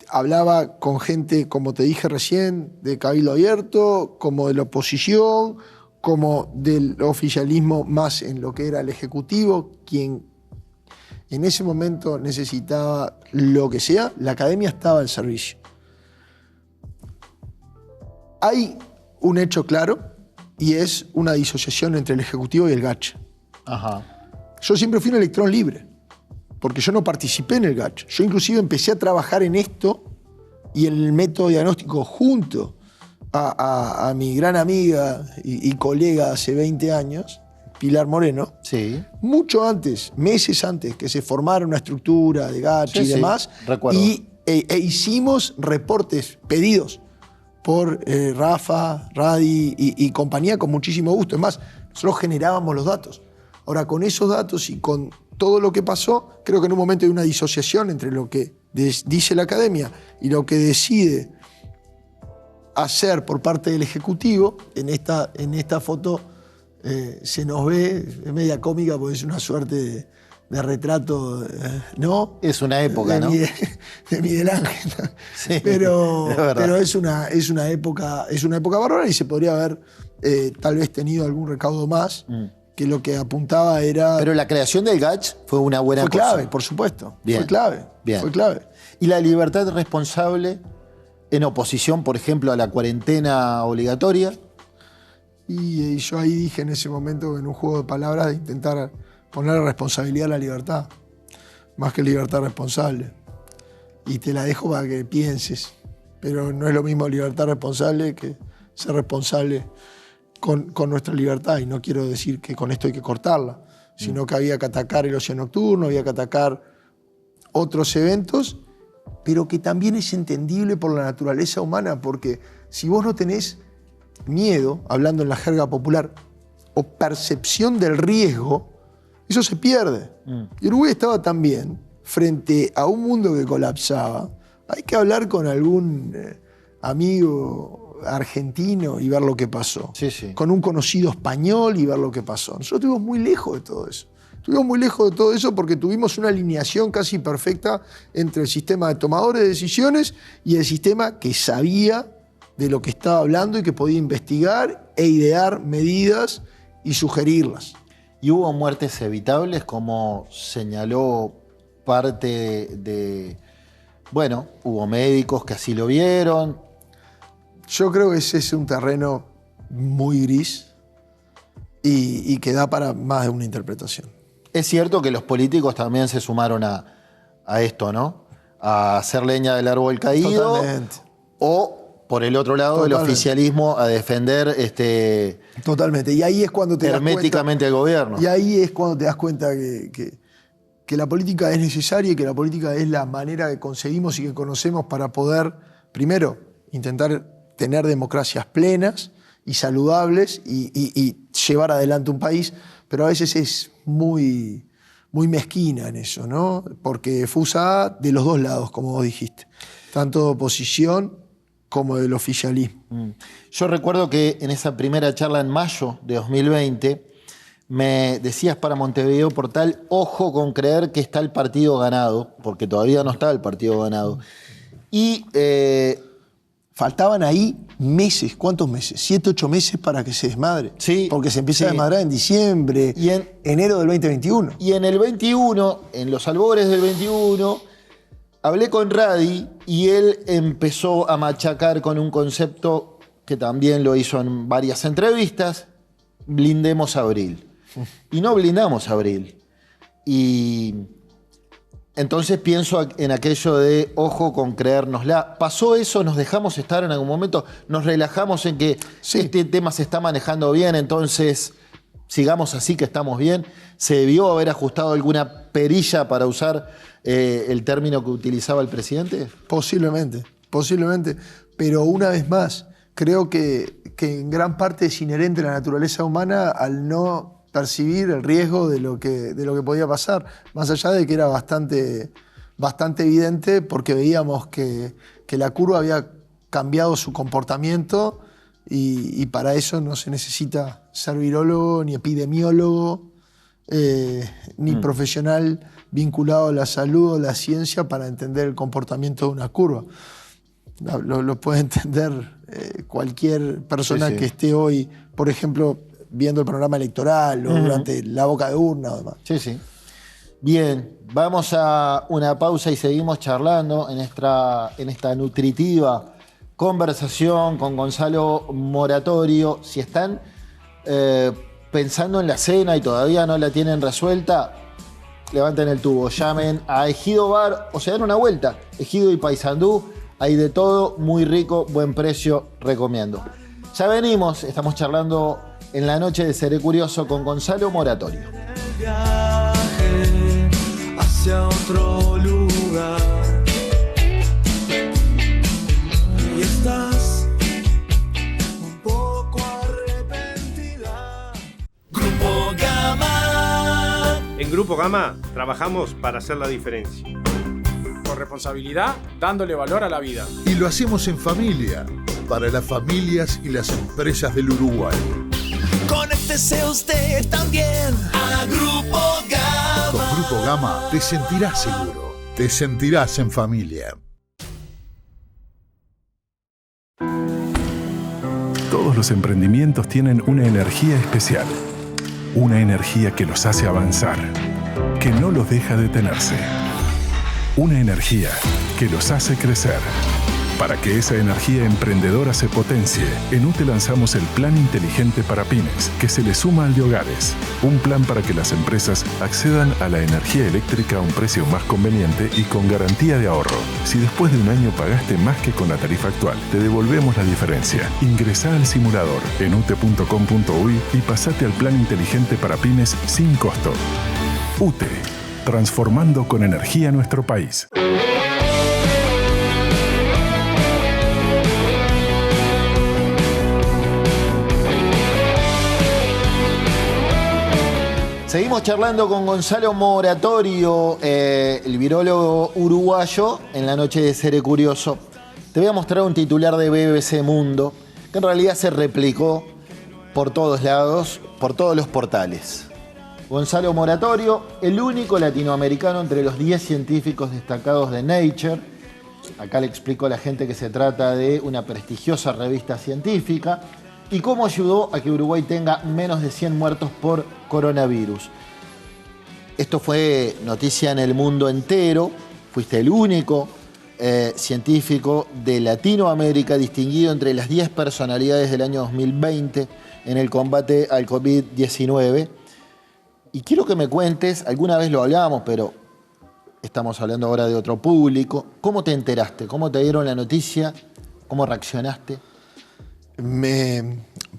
hablaba con gente, como te dije recién, de Cabildo Abierto, como de la oposición, como del oficialismo más en lo que era el Ejecutivo, quien en ese momento necesitaba lo que sea, la academia estaba al servicio. Hay un hecho claro y es una disociación entre el Ejecutivo y el GACH. Yo siempre fui un electrón libre, porque yo no participé en el GACH. Yo inclusive empecé a trabajar en esto y en el método diagnóstico junto a mi gran amiga y colega hace 20 años, Pilar Moreno, sí. Mucho antes, meses antes que se formara una estructura de GACH y demás, recuerdo. E hicimos reportes pedidos por Rafa, Radi y compañía con muchísimo gusto. Es más, nosotros generábamos los datos. Ahora, con esos datos y con todo lo que pasó, creo que en un momento hay una disociación entre lo que dice la academia y lo que decide hacer por parte del Ejecutivo. En esta foto se nos ve, es media cómica porque es una suerte de retrato, ¿no? Es una época, ¿no? De Miguel Ángel. Sí, pero es una época bárbara y se podría haber tal vez tenido algún recaudo más, que lo que apuntaba era... Pero la creación del GACH fue una buena cosa. Fue clave, por supuesto. Bien. Fue clave. Bien. Fue clave. ¿Y la libertad responsable en oposición, por ejemplo, a la cuarentena obligatoria? Y yo ahí dije en ese momento, en un juego de palabras, de intentar poner responsabilidad a la libertad, más que libertad responsable. Y te la dejo para que pienses, pero no es lo mismo libertad responsable que ser responsable con nuestra libertad. Y no quiero decir que con esto hay que cortarla, sino que había que atacar el ocio nocturno, había que atacar otros eventos, pero que también es entendible por la naturaleza humana, porque si vos no tenés miedo, hablando en la jerga popular, o percepción del riesgo, eso se pierde. Y Uruguay estaba también frente a un mundo que colapsaba. Hay que hablar con algún amigo argentino y ver lo que pasó. Sí, sí. Con un conocido español y ver lo que pasó. Nosotros estuvimos muy lejos de todo eso. Estuvimos muy lejos de todo eso porque tuvimos una alineación casi perfecta entre el sistema de tomadores de decisiones y el sistema que sabía de lo que estaba hablando y que podía investigar e idear medidas y sugerirlas. ¿Y hubo muertes evitables, como señaló parte de... Bueno, hubo médicos que así lo vieron? Yo creo que ese es un terreno muy gris y que da para más de una interpretación. Es cierto que los políticos también se sumaron a esto, ¿no? A hacer leña del árbol caído. Totalmente. O, por el otro lado, el oficialismo a defender Totalmente. Y ahí es cuando te herméticamente al gobierno. Y ahí es cuando te das cuenta que la política es necesaria y que la política es la manera que conseguimos y que conocemos para poder, primero, intentar tener democracias plenas y saludables y llevar adelante un país, pero a veces es muy, muy mezquina en eso, ¿no? Porque fue usada de los dos lados, como vos dijiste, tanto de oposición como del oficialismo. Yo recuerdo que en esa primera charla en mayo de 2020 me decías para Montevideo Portal, ojo con creer que está el partido ganado, porque todavía no está el partido ganado. Y faltaban ahí meses, ¿cuántos meses? 7, 8 meses para que se desmadre. Sí. Porque se empieza sí. a desmadrar en diciembre, y en enero del 2021. Y en el 21, en los albores del 21, hablé con Radi y él empezó a machacar con un concepto que también lo hizo en varias entrevistas: blindemos abril. Y no blindamos abril. Y entonces pienso en aquello de ojo con creérnosla. ¿Pasó eso? ¿Nos dejamos estar en algún momento? ¿Nos relajamos en que este tema se está manejando bien, entonces sigamos así que estamos bien? ¿Se debió haber ajustado alguna perilla, para usar el término que utilizaba el presidente? Posiblemente, pero una vez más, creo que en gran parte es inherente a la naturaleza humana al no percibir el riesgo de lo que podía pasar, más allá de que era bastante evidente, porque veíamos que la curva había cambiado su comportamiento y para eso no se necesita ser virólogo, ni epidemiólogo, ni profesional vinculado a la salud o la ciencia para entender el comportamiento de una curva. Lo puede entender cualquier persona que esté hoy, por ejemplo, viendo el programa electoral o durante la boca de urna o demás. Sí, sí. Bien, vamos a una pausa y seguimos charlando en esta nutritiva conversación con Gonzalo Moratorio. Si están pensando en la cena y todavía no la tienen resuelta, levanten el tubo, llamen a Ejido Bar o se dan una vuelta. Ejido y Paysandú, hay de todo, muy rico, buen precio, recomiendo. Ya venimos, estamos charlando en la noche de Seré Curioso con Gonzalo Moratorio. El viaje hacia otro lugar y estás un poco arrepentida. Grupo Gama. En Grupo Gama trabajamos para hacer la diferencia. Con responsabilidad, dándole valor a la vida. Y lo hacemos en familia, para las familias y las empresas del Uruguay. Conéctese usted también a Grupo Gama. Con Grupo Gama te sentirás seguro, te sentirás en familia. Todos los emprendimientos tienen una energía especial, una energía que los hace avanzar, que no los deja detenerse, una energía que los hace crecer. Para que esa energía emprendedora se potencie, en UTE lanzamos el Plan Inteligente para Pymes, que se le suma al de hogares. Un plan para que las empresas accedan a la energía eléctrica a un precio más conveniente y con garantía de ahorro. Si después de un año pagaste más que con la tarifa actual, te devolvemos la diferencia. Ingresá al simulador en ute.com.uy y pasate al Plan Inteligente para Pymes sin costo. UTE, transformando con energía nuestro país. Seguimos charlando con Gonzalo Moratorio, el virólogo uruguayo, en la noche de Seré Curioso. Te voy a mostrar un titular de BBC Mundo, que en realidad se replicó por todos lados, por todos los portales. Gonzalo Moratorio, el único latinoamericano entre los 10 científicos destacados de Nature. Acá le explico a la gente que se trata de una prestigiosa revista científica y cómo ayudó a que Uruguay tenga menos de 100 muertos por coronavirus. Esto fue noticia en el mundo entero. Fuiste el único científico de Latinoamérica distinguido entre las 10 personalidades del año 2020 en el combate al COVID-19. Y quiero que me cuentes, alguna vez lo hablábamos, pero estamos hablando ahora de otro público. ¿Cómo te enteraste? ¿Cómo te dieron la noticia? ¿Cómo reaccionaste?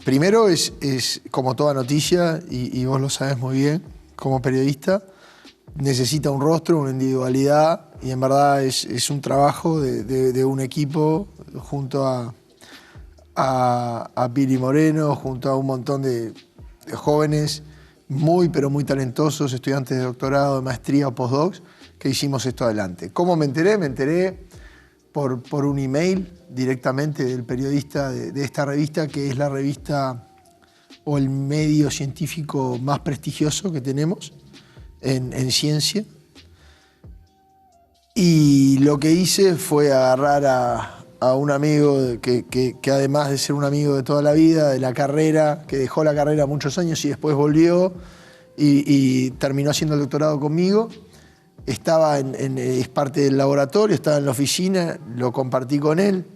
Primero es como toda noticia, y vos lo sabés muy bien, como periodista, necesita un rostro, una individualidad, y en verdad es un trabajo de un equipo junto a Pili Moreno, junto a un montón de jóvenes muy, pero muy talentosos, estudiantes de doctorado, de maestría o postdocs, que hicimos esto adelante. ¿Cómo me enteré? Me enteré por un email directamente del periodista de esta revista, que es la revista o el medio científico más prestigioso que tenemos en ciencia. Y lo que hice fue agarrar a un amigo que además de ser un amigo de toda la vida, de la carrera, que dejó la carrera muchos años y después volvió y terminó haciendo el doctorado conmigo. Estaba es parte del laboratorio, estaba en la oficina, lo compartí con él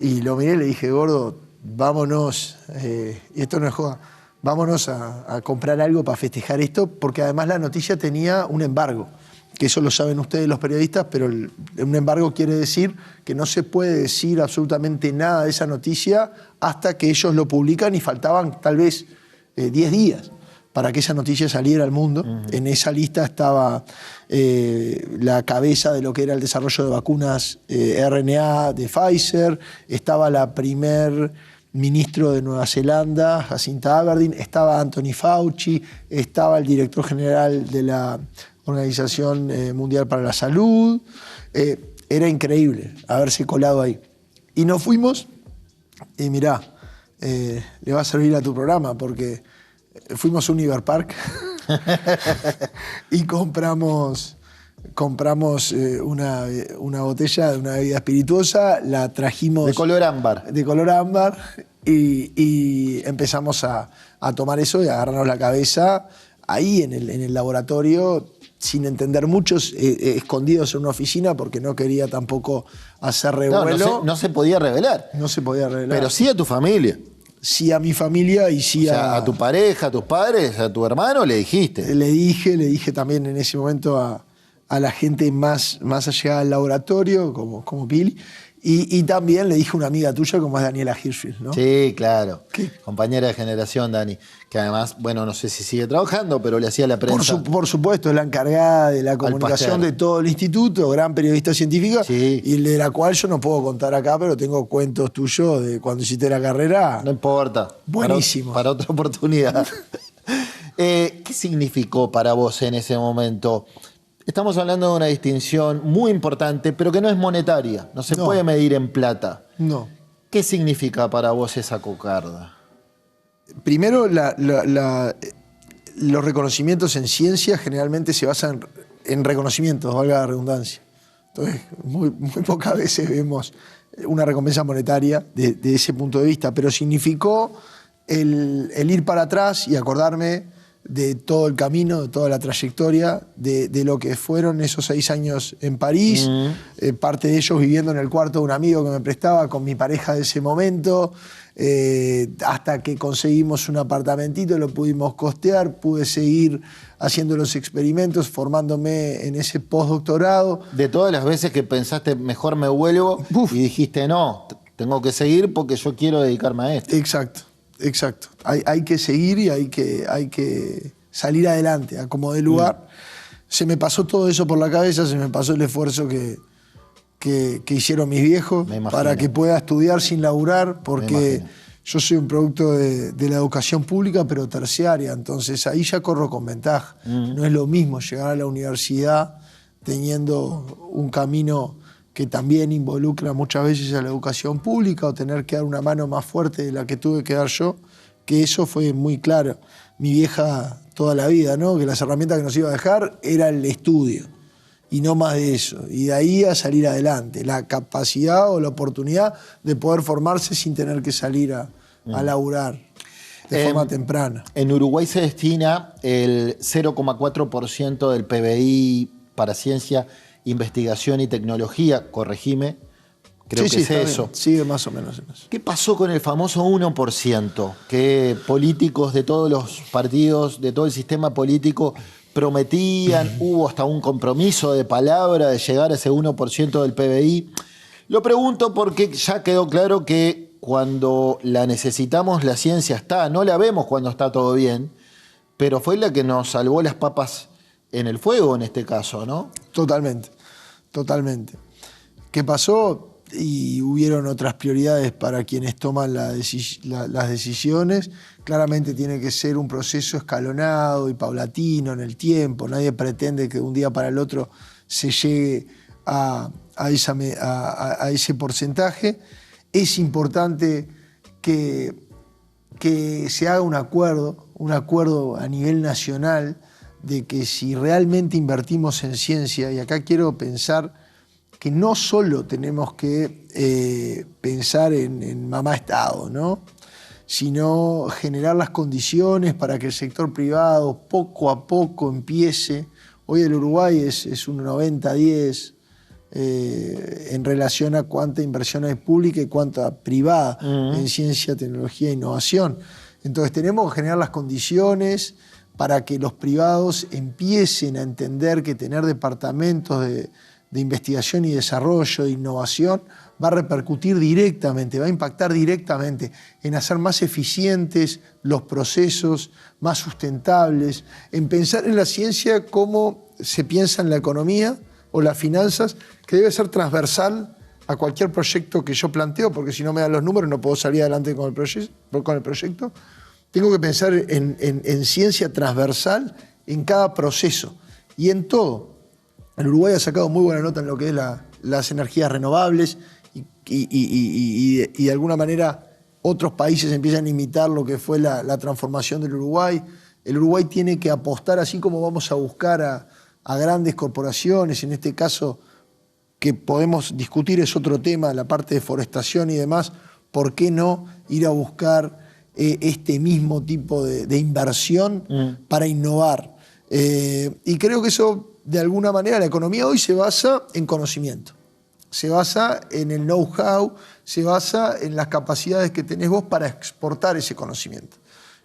y lo miré y le dije, gordo, vámonos, y esto no es joda, vámonos a comprar algo para festejar esto, porque además la noticia tenía un embargo, que eso lo saben ustedes los periodistas, pero un embargo quiere decir que no se puede decir absolutamente nada de esa noticia hasta que ellos lo publican, y faltaban tal vez 10 días para que esa noticia saliera al mundo. En esa lista estaba la cabeza de lo que era el desarrollo de vacunas RNA de Pfizer, estaba la primer ministro de Nueva Zelanda, Jacinta Ardern, estaba Anthony Fauci, estaba el director general de la Organización Mundial para la Salud. Era increíble haberse colado ahí. Y nos fuimos, y mirá, le va a servir a tu programa, porque fuimos a Univer Park y compramos una botella de una bebida espirituosa, la trajimos... De color ámbar. De color ámbar, y empezamos a tomar eso y a agarrarnos la cabeza ahí en el laboratorio, sin entender muchos, escondidos en una oficina, porque no quería tampoco hacer revuelo. No se podía revelar. No se podía revelar. Pero sí a tu familia. Sí a mi familia y sí a tu pareja, a tus padres, a tu hermano, le dijiste. Le dije también en ese momento a la gente más allegada al laboratorio, como Pili, y también le dije a una amiga tuya como es Daniela Hirschfield, ¿no? Sí, claro. ¿Qué? Compañera de generación, Dani, que además, bueno, no sé si sigue trabajando, pero le hacía la prensa. Por supuesto, es la encargada de la comunicación de todo el instituto, gran periodista científica, sí, y de la cual yo no puedo contar acá, pero tengo cuentos tuyos de cuando hiciste la carrera. No importa. Buenísimo. Para otra oportunidad. ¿Qué significó para vos en ese momento? Estamos hablando de una distinción muy importante, pero que no es monetaria, no se puede medir en plata. No. ¿Qué significa para vos esa cocarda? Primero, los reconocimientos en ciencia generalmente se basan en reconocimientos, valga la redundancia. Entonces, muy pocas veces vemos una recompensa monetaria de ese punto de vista, pero significó el ir para atrás y acordarme de todo el camino, de toda la trayectoria, de lo que fueron esos 6 años en París, parte de ellos viviendo en el cuarto de un amigo que me prestaba con mi pareja de ese momento, hasta que conseguimos un apartamentito, lo pudimos costear, pude seguir haciendo los experimentos, formándome en ese postdoctorado. De todas las veces que pensaste, mejor me vuelvo, y dijiste, no, tengo que seguir porque yo quiero dedicarme a esto. Exacto. Hay que seguir y hay que salir adelante, a como dé lugar. Se me pasó todo eso por la cabeza, se me pasó el esfuerzo que hicieron mis viejos para que pueda estudiar sin laburar, porque Yo soy un producto de la educación pública, pero terciaria, entonces ahí ya corro con ventaja. No es lo mismo llegar a la universidad teniendo un camino que también involucra muchas veces a la educación pública o tener que dar una mano más fuerte de la que tuve que dar yo, que eso fue muy claro. Mi vieja toda la vida, ¿no? Que las herramientas que nos iba a dejar era el estudio y no más de eso. Y de ahí a salir adelante, la capacidad o la oportunidad de poder formarse sin tener que salir a laburar de forma temprana. En Uruguay se destina el 0,4% del PBI para ciencia, investigación y tecnología, corregime, creo que es eso. Bien. Sigue más o menos en eso. ¿Qué pasó con el famoso 1%? Que políticos de todos los partidos, de todo el sistema político prometían, hubo hasta un compromiso de palabra de llegar a ese 1% del PBI. Lo pregunto porque ya quedó claro que cuando la necesitamos la ciencia está, no la vemos cuando está todo bien, pero fue la que nos salvó las papas en el fuego en este caso, ¿no? Totalmente, totalmente. ¿Qué pasó? Y hubieron otras prioridades para quienes toman las decisiones. Claramente tiene que ser un proceso escalonado y paulatino en el tiempo. Nadie pretende que de un día para el otro se llegue a ese porcentaje. Es importante que se haga un acuerdo a nivel nacional de que si realmente invertimos en ciencia, y acá quiero pensar que no solo tenemos que pensar en mamá Estado, ¿no? Sino generar las condiciones para que el sector privado poco a poco empiece. Hoy el Uruguay es un 90-10 en relación a cuánta inversión hay pública y cuánta privada en ciencia, tecnología e innovación. Entonces tenemos que generar las condiciones para que los privados empiecen a entender que tener departamentos de investigación y desarrollo, de innovación, va a repercutir directamente, va a impactar directamente en hacer más eficientes los procesos, más sustentables, en pensar en la ciencia como se piensa en la economía o las finanzas, que debe ser transversal a cualquier proyecto que yo planteo, porque si no me dan los números no puedo salir adelante con el proyecto. Tengo que pensar en ciencia transversal en cada proceso y en todo. El Uruguay ha sacado muy buena nota en lo que es las energías renovables y de alguna manera otros países empiezan a imitar lo que fue la transformación del Uruguay. El Uruguay tiene que apostar, así como vamos a buscar a grandes corporaciones, en este caso que podemos discutir es otro tema, la parte de forestación y demás, ¿por qué no ir a buscar este mismo tipo de inversión para innovar? Y creo que eso, de alguna manera, la economía hoy se basa en conocimiento, se basa en el know-how, se basa en las capacidades que tenés vos para exportar ese conocimiento.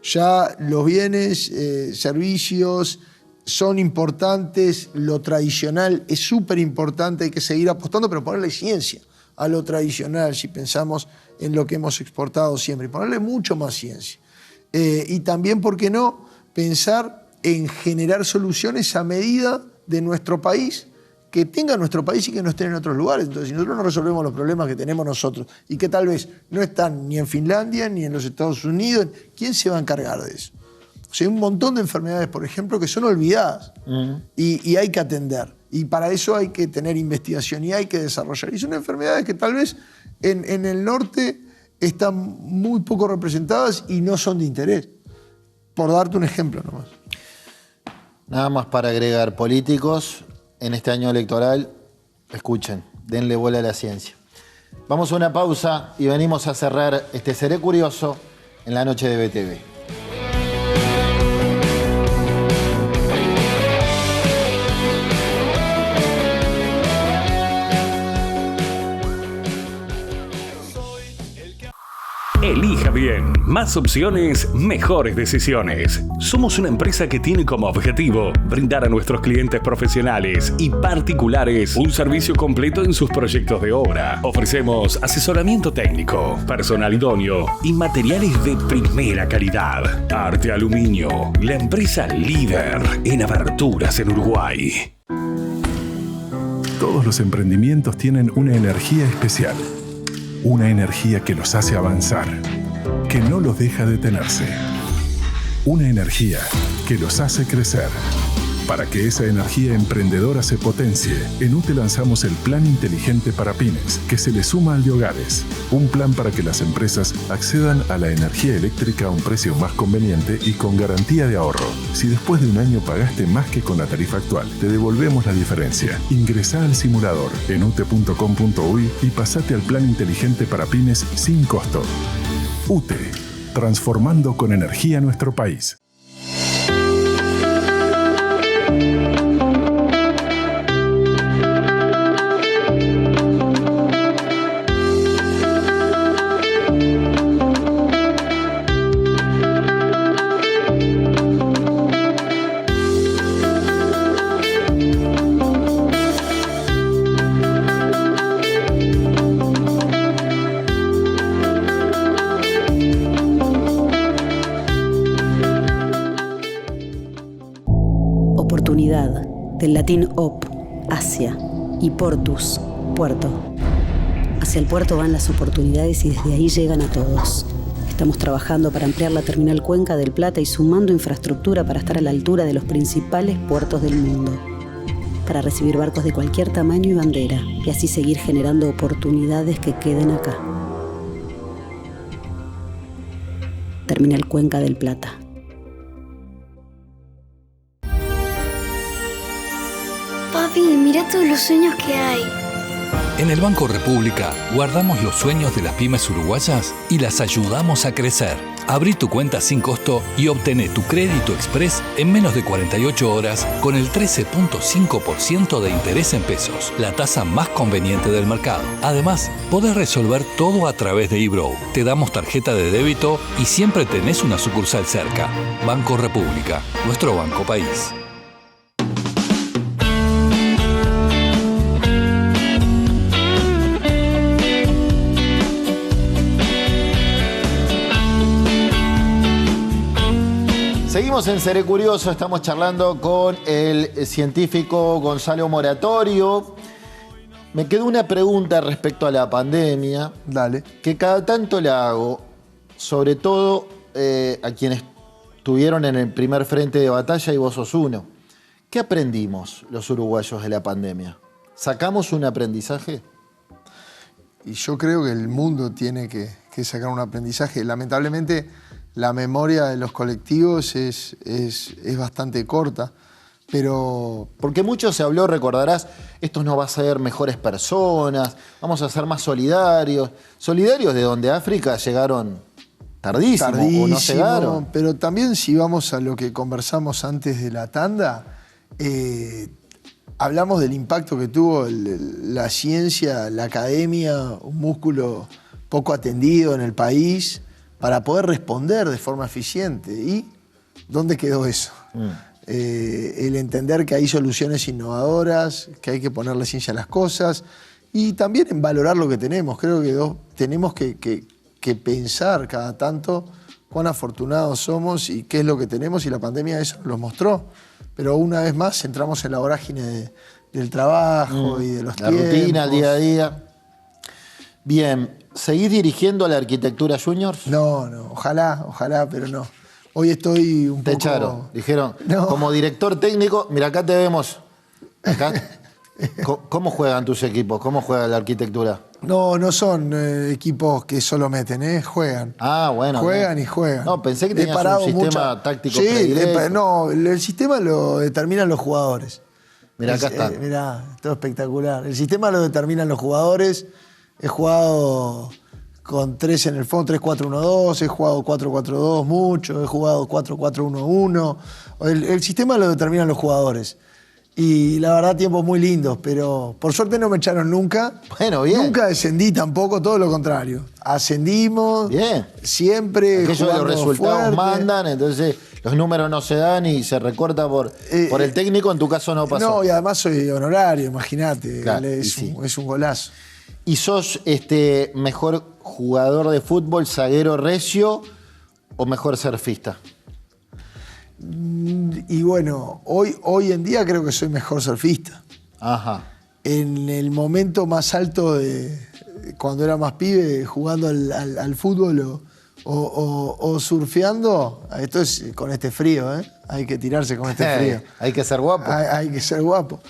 Ya los bienes, servicios son importantes, lo tradicional es súper importante, hay que seguir apostando, pero ponerle ciencia a lo tradicional, si pensamos en lo que hemos exportado siempre, y ponerle mucho más ciencia. Y también, ¿por qué no?, pensar en generar soluciones a medida de nuestro país, que tenga nuestro país y que no estén en otros lugares. Entonces, si nosotros no resolvemos los problemas que tenemos nosotros y que tal vez no están ni en Finlandia ni en los Estados Unidos, ¿quién se va a encargar de eso? O sea, hay un montón de enfermedades, por ejemplo, que son olvidadas y hay que atender. Y para eso hay que tener investigación y hay que desarrollar. Y son enfermedades que tal vez en el norte están muy poco representadas y no son de interés. Por darte un ejemplo nomás. Nada más para agregar, políticos en este año electoral, escuchen, denle bola a la ciencia. Vamos a una pausa y venimos a cerrar este Seré Curioso en la noche de BTV. Elija bien. Más opciones, mejores decisiones. Somos una empresa que tiene como objetivo brindar a nuestros clientes profesionales y particulares un servicio completo en sus proyectos de obra. Ofrecemos asesoramiento técnico, personal idóneo y materiales de primera calidad. Arte Aluminio, la empresa líder en aberturas en Uruguay. Todos los emprendimientos tienen una energía especial. Una energía que los hace avanzar, que no los deja detenerse. Una energía que los hace crecer. Para que esa energía emprendedora se potencie, en UTE lanzamos el Plan Inteligente para Pymes, que se le suma al de hogares. Un plan para que las empresas accedan a la energía eléctrica a un precio más conveniente y con garantía de ahorro. Si después de un año pagaste más que con la tarifa actual, te devolvemos la diferencia. Ingresá al simulador en ute.com.uy y pasate al Plan Inteligente para Pymes sin costo. UTE, transformando con energía nuestro país. Oportunidad, del latín op, hacia, y portus, puerto. Hacia el puerto van las oportunidades y desde ahí llegan a todos. Estamos trabajando para ampliar la terminal Cuenca del Plata y sumando infraestructura para estar a la altura de los principales puertos del mundo. Para recibir barcos de cualquier tamaño y bandera, y así seguir generando oportunidades que queden acá. Terminal Cuenca del Plata. Papi, mira todos los sueños que hay. En el Banco República guardamos los sueños de las pymes uruguayas y las ayudamos a crecer. Abrí tu cuenta sin costo y obtené tu crédito express en menos de 48 horas con el 13.5% de interés en pesos, la tasa más conveniente del mercado. Además, podés resolver todo a través de eBrow. Te damos tarjeta de débito y siempre tenés una sucursal cerca. Banco República, nuestro banco país. Seguimos en Seré Curioso, estamos charlando con el científico Gonzalo Moratorio. Me quedó una pregunta respecto a la pandemia. Dale. Que cada tanto la hago, sobre todo a quienes estuvieron en el primer frente de batalla y vos sos uno. ¿Qué aprendimos los uruguayos de la pandemia? ¿Sacamos un aprendizaje? Y yo creo que el mundo tiene que sacar un aprendizaje. Lamentablemente, la memoria de los colectivos es bastante corta, pero... Porque mucho se habló, recordarás, esto nos va a hacer mejores personas, vamos a ser más solidarios. Solidarios de donde África llegaron tardísimo o no llegaron. Pero también si vamos a lo que conversamos antes de la tanda, hablamos del impacto que tuvo la ciencia, la academia, un músculo poco atendido en el país, para poder responder de forma eficiente. ¿Y dónde quedó eso? El entender que hay soluciones innovadoras, que hay que ponerle ciencia a las cosas y también en valorar lo que tenemos. Creo que tenemos que pensar cada tanto cuán afortunados somos y qué es lo que tenemos, y la pandemia eso nos lo mostró. Pero una vez más entramos en la vorágine del trabajo y de los tiempos. La rutina, el día a día. Bien, ¿seguís dirigiendo a la Arquitectura Juniors? No, ojalá, pero no. Hoy estoy un poco... Te echaron, dijeron, no. Como director técnico, mira, acá te vemos. Acá. ¿Cómo juegan tus equipos? ¿Cómo juega la Arquitectura? No son equipos que solo meten, juegan. Ah, bueno. Juegan y juegan. No, pensé que tenías un sistema táctico predilecto. No, el sistema lo determinan los jugadores. Mira, acá está. Mirá, todo espectacular. El sistema lo determinan los jugadores. He jugado con 3 en el fondo, 3-4-1-2, he jugado 4-4-2 mucho, he jugado 4-4-1-1. El sistema lo determinan los jugadores. Y la verdad, tiempos muy lindos, pero por suerte no me echaron nunca. Bueno, bien. Nunca descendí tampoco, todo lo contrario. Ascendimos. Bien. Siempre. Aquello de los resultados fuerte. Mandan, entonces los números no se dan y se recorta por el técnico, en tu caso no pasó. No, y además soy honorario, imagínate. Claro, es un golazo. ¿Y sos mejor jugador de fútbol, zaguero recio o mejor surfista? Y bueno, hoy en día creo que soy mejor surfista. Ajá. En el momento más alto de cuando era más pibe, jugando al fútbol o surfeando. Esto es con este frío, ¿eh? Hay que tirarse con este frío. Hay que ser guapo. Hay que ser guapo.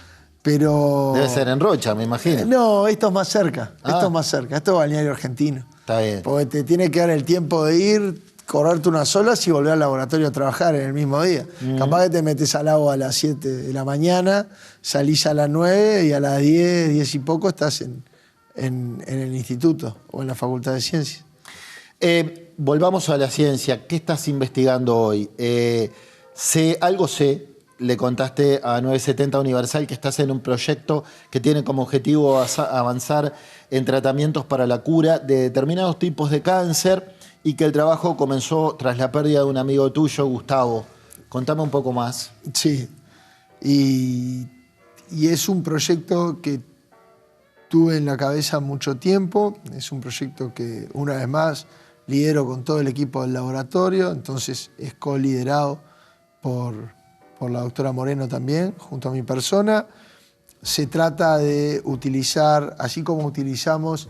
Pero... Debe ser en Rocha, me imagino. No, esto es más cerca. Esto es más cerca. Esto es balneario argentino. Está bien. Porque te tiene que dar el tiempo de ir, correrte unas olas y volver al laboratorio a trabajar en el mismo día. Capaz que te metes al agua a las 7 de la mañana, salís a las 9 y a las 10 y poco estás en el instituto o en la Facultad de Ciencias. Volvamos a la ciencia. ¿Qué estás investigando hoy? Algo sé, le contaste a 970 Universal que estás en un proyecto que tiene como objetivo avanzar en tratamientos para la cura de determinados tipos de cáncer y que el trabajo comenzó tras la pérdida de un amigo tuyo, Gustavo. Contame un poco más. Sí, y es un proyecto que tuve en la cabeza mucho tiempo. Es un proyecto que, una vez más, lidero con todo el equipo del laboratorio, entonces es co-liderado por la doctora Moreno también, junto a mi persona. Se trata de utilizar, así como utilizamos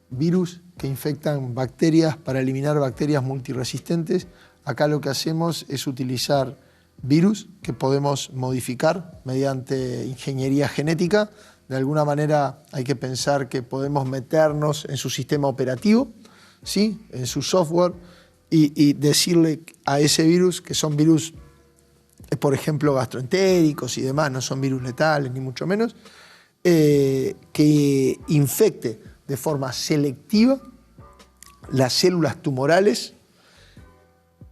virus que infectan bacterias para eliminar bacterias multiresistentes, acá lo que hacemos es utilizar virus que podemos modificar mediante ingeniería genética. De alguna manera hay que pensar que podemos meternos en su sistema operativo, ¿sí? En su software, y decirle a ese virus, que son virus, por ejemplo, gastroentéricos y demás, no son virus letales ni mucho menos, que infecte de forma selectiva las células tumorales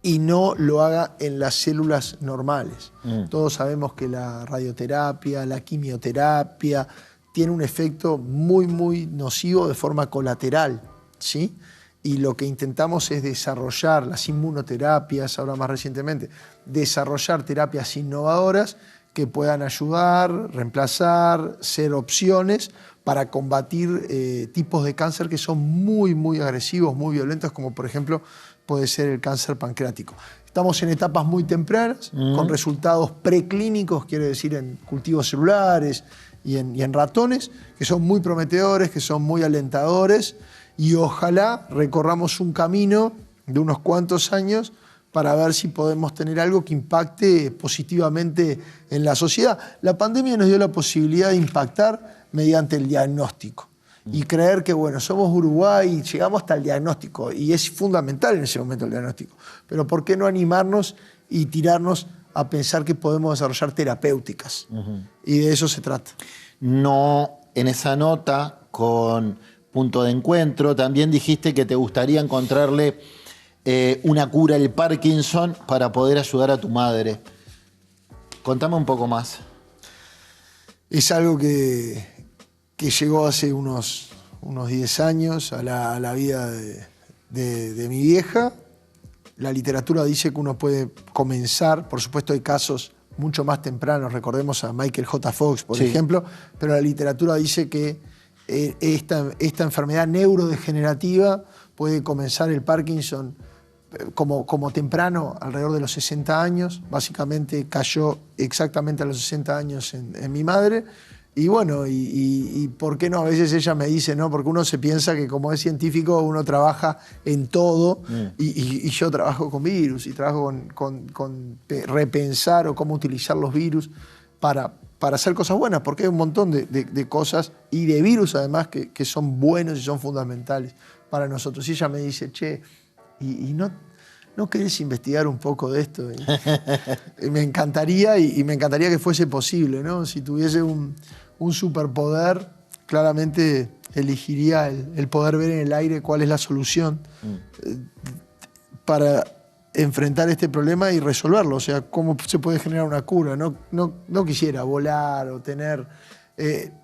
y no lo haga en las células normales. Todos sabemos que la radioterapia, la quimioterapia, tiene un efecto muy, muy nocivo de forma colateral, ¿sí? Y lo que intentamos es desarrollar las inmunoterapias, ahora más recientemente, desarrollar terapias innovadoras que puedan ayudar, reemplazar, ser opciones para combatir tipos de cáncer que son muy, muy agresivos, muy violentos, como por ejemplo puede ser el cáncer pancreático. Estamos en etapas muy tempranas, con resultados preclínicos, quiere decir en cultivos celulares y en ratones, que son muy prometedores, que son muy alentadores, y ojalá recorramos un camino de unos cuantos años para ver si podemos tener algo que impacte positivamente en la sociedad. La pandemia nos dio la posibilidad de impactar mediante el diagnóstico y creer que, bueno, somos Uruguay y llegamos hasta el diagnóstico, y es fundamental en ese momento el diagnóstico. Pero ¿por qué no animarnos y tirarnos a pensar que podemos desarrollar terapéuticas? Y de eso se trata. No, en esa nota con Punto de Encuentro también dijiste que te gustaría encontrarle una cura al Parkinson para poder ayudar a tu madre. Contame un poco más. Es algo que llegó hace unos 10 años a la vida de mi vieja. La literatura dice que uno puede comenzar, por supuesto hay casos mucho más tempranos, recordemos a Michael J. Fox, por ejemplo, pero la literatura dice que esta enfermedad neurodegenerativa puede comenzar el Parkinson como temprano, alrededor de los 60 años. Básicamente cayó exactamente a los 60 años en mi madre. Y bueno, y ¿por qué no? A veces ella me dice, ¿no? Porque uno se piensa que como es científico uno trabaja en todo y yo trabajo con virus y trabajo con repensar o cómo utilizar los virus para hacer cosas buenas, porque hay un montón de cosas y de virus además que son buenos y son fundamentales para nosotros. Y ella me dice, che, ¿y no querés investigar un poco de esto? Y me encantaría, y me encantaría que fuese posible, ¿no? Si tuviese un superpoder, claramente elegiría el poder ver en el aire cuál es la solución para enfrentar este problema y resolverlo. O sea, cómo se puede generar una cura. No quisiera volar o tener...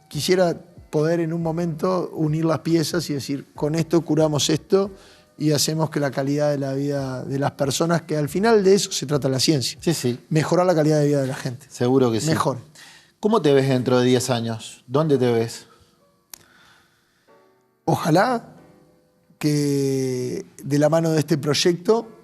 quisiera poder en un momento unir las piezas y decir, con esto curamos esto y hacemos que la calidad de la vida de las personas, que al final de eso se trata la ciencia. Sí. Mejorar la calidad de vida de la gente. Seguro que sí. Mejor. ¿Cómo te ves dentro de 10 años? ¿Dónde te ves? Ojalá que de la mano de este proyecto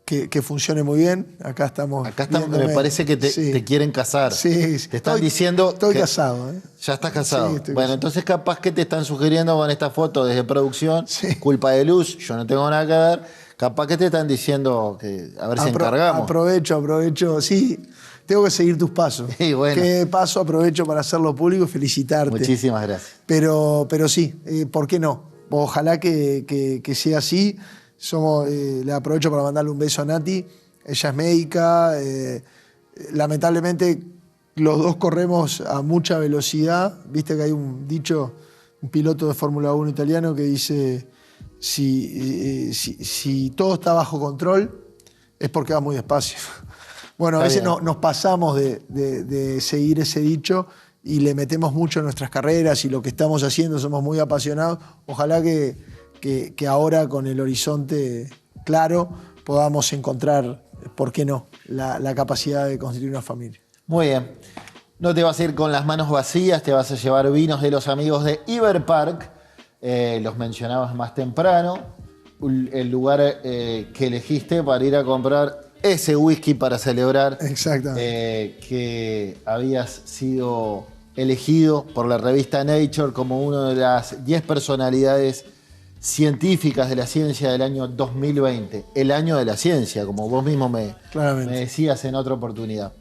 que funcione muy bien. Acá estamos me parece que te quieren casar. Sí. Te están diciendo... Estoy casado. Ya estás casado. Sí, bueno, entonces capaz que te están sugiriendo con esta foto desde producción, culpa de luz, yo no tengo nada que ver, Capaz que te están diciendo que a ver si encargamos. Aprovecho. Sí, tengo que seguir tus pasos. Sí, bueno. ¿Qué paso aprovecho para hacerlo público y felicitarte? Muchísimas gracias. Pero sí, ¿por qué no? Ojalá que sea así. Le aprovecho para mandarle un beso a Nati. Ella es médica. Lamentablemente, los dos corremos a mucha velocidad. Viste que hay un dicho, un piloto de Fórmula 1 italiano que dice: si todo está bajo control, es porque va muy despacio. Bueno, a veces nos pasamos de seguir ese dicho y le metemos mucho en nuestras carreras y lo que estamos haciendo, somos muy apasionados. Ojalá que ahora, con el horizonte claro, podamos encontrar, ¿por qué no?, la capacidad de construir una familia. Muy bien. No te vas a ir con las manos vacías, te vas a llevar vinos de los amigos de Iberpark. Los mencionabas más temprano. El lugar que elegiste para ir a comprar ese whisky para celebrar que habías sido elegido por la revista Nature como una de las 10 personalidades científicas de la ciencia del año 2020. El año de la ciencia, como vos mismo me decías en otra oportunidad.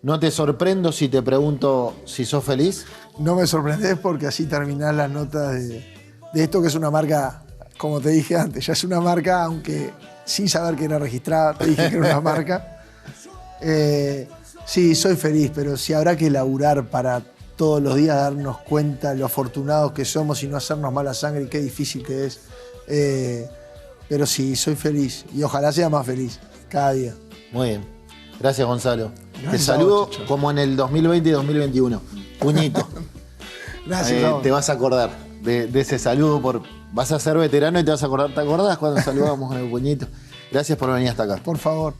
¿No te sorprendo si te pregunto si sos feliz? No me sorprendés, porque así terminás las notas de esto, que es una marca, como te dije antes, ya es una marca, aunque sin saber que era registrada, te dije que era una marca. Sí, soy feliz, pero si habrá que laburar para todos los días darnos cuenta lo afortunados que somos y no hacernos mala sangre, y qué difícil que es. Pero sí, soy feliz y ojalá sea más feliz cada día. Muy bien. Gracias, Gonzalo. Te saludo como en el 2020 y 2021. Puñito. Gracias. Te vas a acordar de ese saludo. Vas a ser veterano y te vas a acordar. ¿Te acordás cuando saludábamos con el puñito? Gracias por venir hasta acá. Por favor,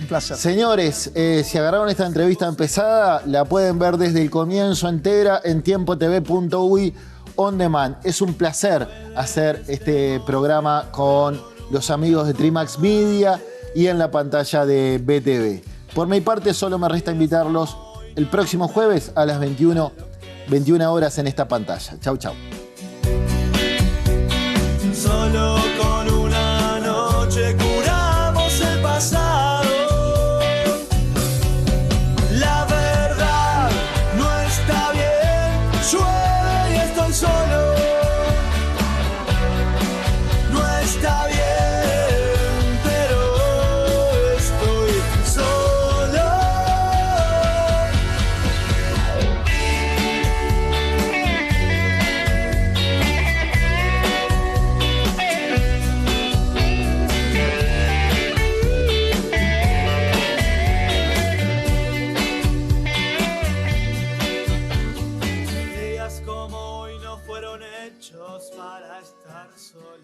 un placer. Señores, si agarraron esta entrevista empezada, la pueden ver desde el comienzo entera en tiempotv.uy on demand. Es un placer hacer este programa con los amigos de Trimax Media y en la pantalla de BTV. Por mi parte, solo me resta invitarlos el próximo jueves a las 21 horas en esta pantalla. Chau, chau. Solo con una noche curamos el pasado. La verdad no está bien, llueve y estoy solo. No está bien. Días como hoy no fueron hechos para estar solos.